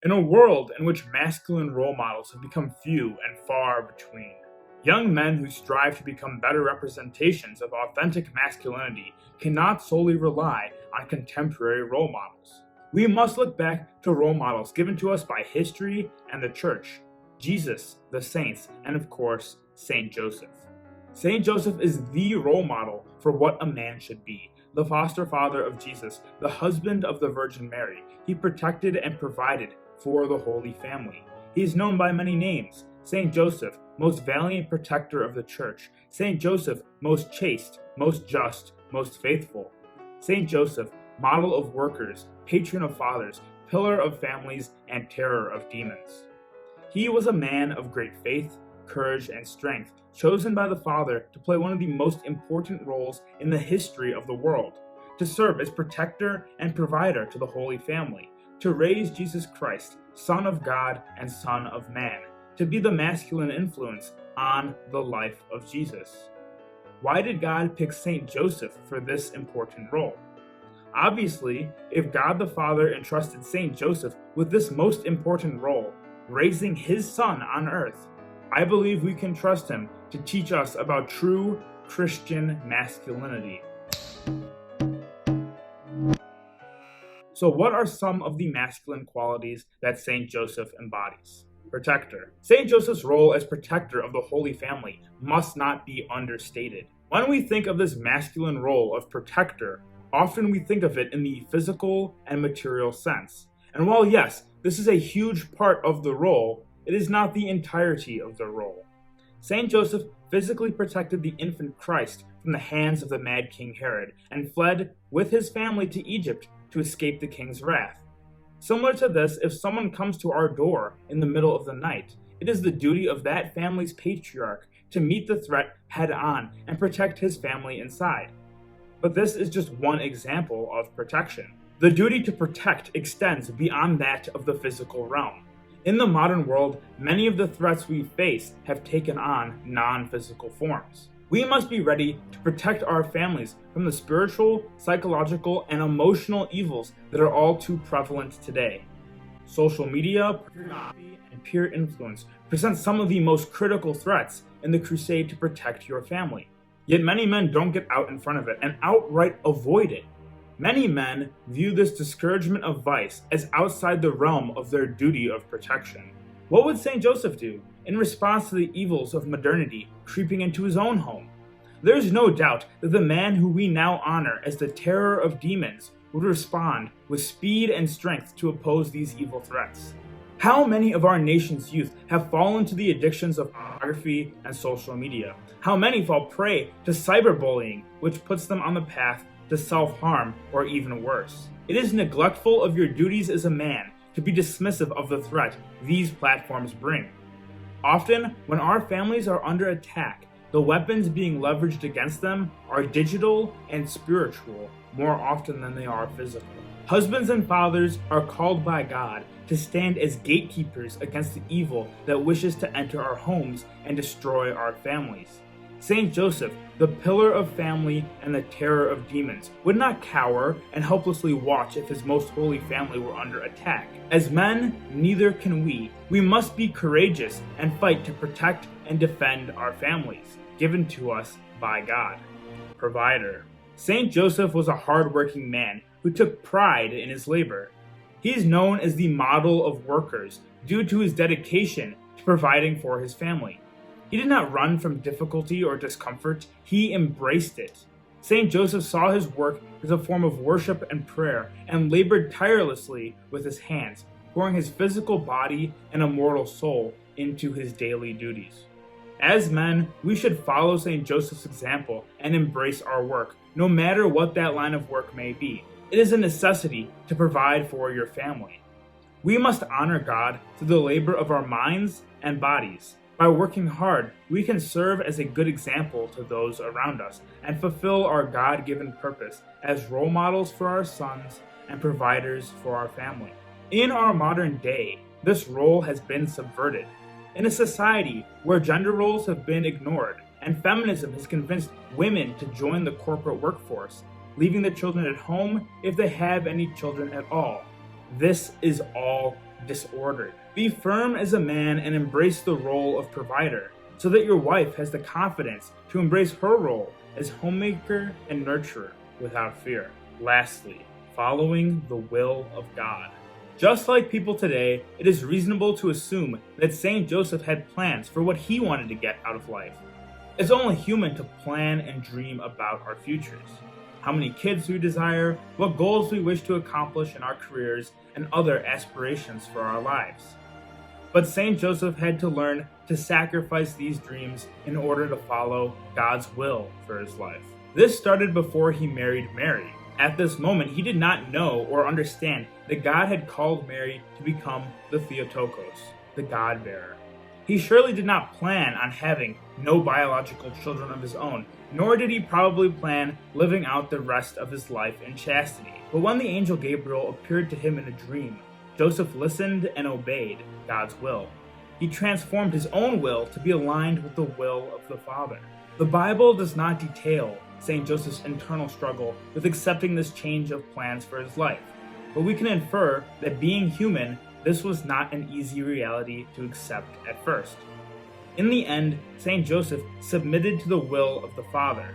In a world in which masculine role models have become few and far between, young men who strive to become better representations of authentic masculinity cannot solely rely on contemporary role models. We must look back to role models given to us by history and the church, Jesus, the saints, and of course, Saint Joseph. Saint Joseph is the role model for what a man should be. The foster father of Jesus, the husband of the Virgin Mary, he protected and provided for the Holy Family. He is known by many names: Saint Joseph, most valiant protector of the Church; Saint Joseph, most chaste, most just, most faithful; Saint Joseph, model of workers, patron of fathers, pillar of families, and terror of demons. He was a man of great faith, courage, and strength, chosen by the Father to play one of the most important roles in the history of the world, to serve as protector and provider to the Holy Family, to raise Jesus Christ, Son of God and Son of Man, to be the masculine influence on the life of Jesus. Why did God pick Saint Joseph for this important role? Obviously, if God the Father entrusted Saint Joseph with this most important role, raising his son on earth, I believe we can trust him to teach us about true Christian masculinity. So what are some of the masculine qualities that Saint Joseph embodies? Protector. Saint Joseph's role as protector of the Holy Family must not be understated. When we think of this masculine role of protector, often we think of it in the physical and material sense. And while yes, this is a huge part of the role, it is not the entirety of the role. Saint Joseph physically protected the infant Christ from the hands of the mad King Herod and fled with his family to Egypt to escape the king's wrath. Similar to this, if someone comes to our door in the middle of the night, it is the duty of that family's patriarch to meet the threat head on and protect his family inside. But this is just one example of protection. The duty to protect extends beyond that of the physical realm. In the modern world, many of the threats we face have taken on non-physical forms. We must be ready to protect our families from the spiritual, psychological, and emotional evils that are all too prevalent today. Social media, pornography, and peer influence present some of the most critical threats in the crusade to protect your family. Yet many men don't get out in front of it and outright avoid it. Many men view this discouragement of vice as outside the realm of their duty of protection. What would Saint Joseph do in response to the evils of modernity creeping into his own home? There's no doubt that the man who we now honor as the terror of demons would respond with speed and strength to oppose these evil threats. How many of our nation's youth have fallen to the addictions of pornography and social media? How many fall prey to cyberbullying, which puts them on the path to self-harm or even worse? It is neglectful of your duties as a man to be dismissive of the threat these platforms bring. Often, when our families are under attack, the weapons being leveraged against them are digital and spiritual more often than they are physical. Husbands and fathers are called by God to stand as gatekeepers against the evil that wishes to enter our homes and destroy our families. Saint Joseph, the pillar of family and the terror of demons, would not cower and helplessly watch if his most holy family were under attack. As men, neither can we. We must be courageous and fight to protect and defend our families, given to us by God. Provider. Saint Joseph was a hard-working man who took pride in his labor. He is known as the model of workers due to his dedication to providing for his family. He did not run from difficulty or discomfort, he embraced it. Saint Joseph saw his work as a form of worship and prayer and labored tirelessly with his hands, pouring his physical body and immortal soul into his daily duties. As men, we should follow Saint Joseph's example and embrace our work, no matter what that line of work may be. It is a necessity to provide for your family. We must honor God through the labor of our minds and bodies. By working hard, we can serve as a good example to those around us and fulfill our God-given purpose as role models for our sons and providers for our family. In our modern day, this role has been subverted. In a society where gender roles have been ignored and feminism has convinced women to join the corporate workforce, leaving the children at home if they have any children at all, this is all disordered. Be firm as a man and embrace the role of provider, so that your wife has the confidence to embrace her role as homemaker and nurturer without fear. Lastly, following the will of God. Just like people today, it is reasonable to assume that Saint Joseph had plans for what he wanted to get out of life. It's only human to plan and dream about our futures, how many kids we desire, what goals we wish to accomplish in our careers, and other aspirations for our lives. But Saint Joseph had to learn to sacrifice these dreams in order to follow God's will for his life. This started before he married Mary. At this moment, he did not know or understand that God had called Mary to become the Theotokos, the God-bearer. He surely did not plan on having no biological children of his own, nor did he probably plan living out the rest of his life in chastity. But when the angel Gabriel appeared to him in a dream, Joseph listened and obeyed God's will. He transformed his own will to be aligned with the will of the Father. The Bible does not detail St. Joseph's internal struggle with accepting this change of plans for his life, but we can infer that being human, this was not an easy reality to accept at first. In the end, St. Joseph submitted to the will of the Father.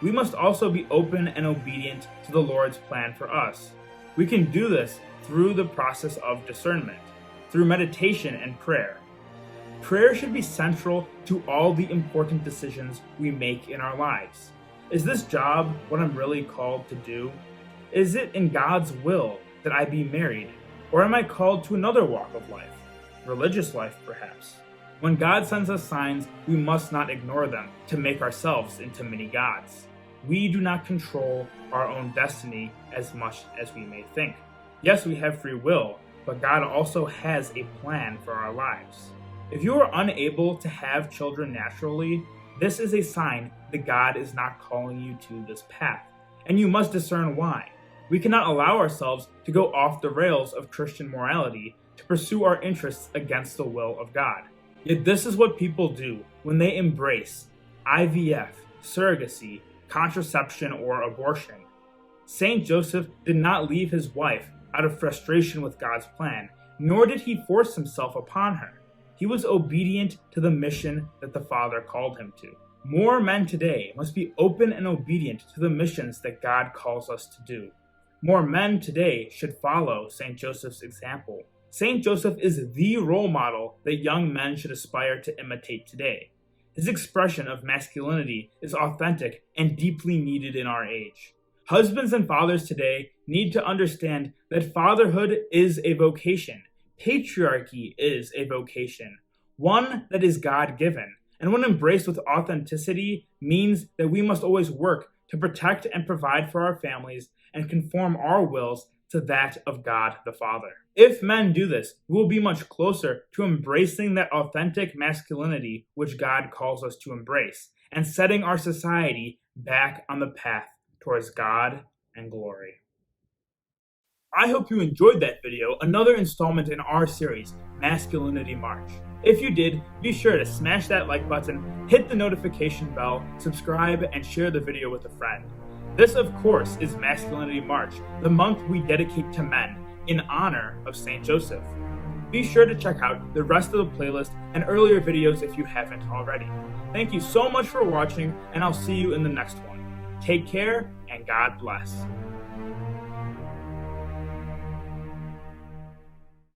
We must also be open and obedient to the Lord's plan for us. We can do this through the process of discernment, through meditation and prayer. Prayer should be central to all the important decisions we make in our lives. Is this job what I'm really called to do? Is it in God's will that I be married? Or am I called to another walk of life? Religious life, perhaps. When God sends us signs, we must not ignore them to make ourselves into mini gods. We do not control our own destiny as much as we may think. Yes, we have free will, but God also has a plan for our lives. If you are unable to have children naturally, this is a sign that God is not calling you to this path, and you must discern why. We cannot allow ourselves to go off the rails of Christian morality to pursue our interests against the will of God. Yet this is what people do when they embrace IVF, surrogacy, contraception, or abortion. Saint Joseph did not leave his wife out of frustration with God's plan, nor did he force himself upon her. He was obedient to the mission that the Father called him to. More men today must be open and obedient to the missions that God calls us to do. More men today should follow St. Joseph's example. St. Joseph is the role model that young men should aspire to imitate today. His expression of masculinity is authentic and deeply needed in our age. Husbands and fathers today need to understand that fatherhood is a vocation. Patriarchy is a vocation, one that is God-given, and when embraced with authenticity means that we must always work to protect and provide for our families and conform our wills to that of God the Father. If men do this, we will be much closer to embracing that authentic masculinity which God calls us to embrace, and setting our society back on the path towards God and glory. I hope you enjoyed that video, another installment in our series, Masculinity March. If you did, be sure to smash that like button, hit the notification bell, subscribe, and share the video with a friend. This, of course, is Masculinity March, the month we dedicate to men, in honor of St. Joseph. Be sure to check out the rest of the playlist and earlier videos if you haven't already. Thank you so much for watching, and I'll see you in the next one. Take care, and God bless.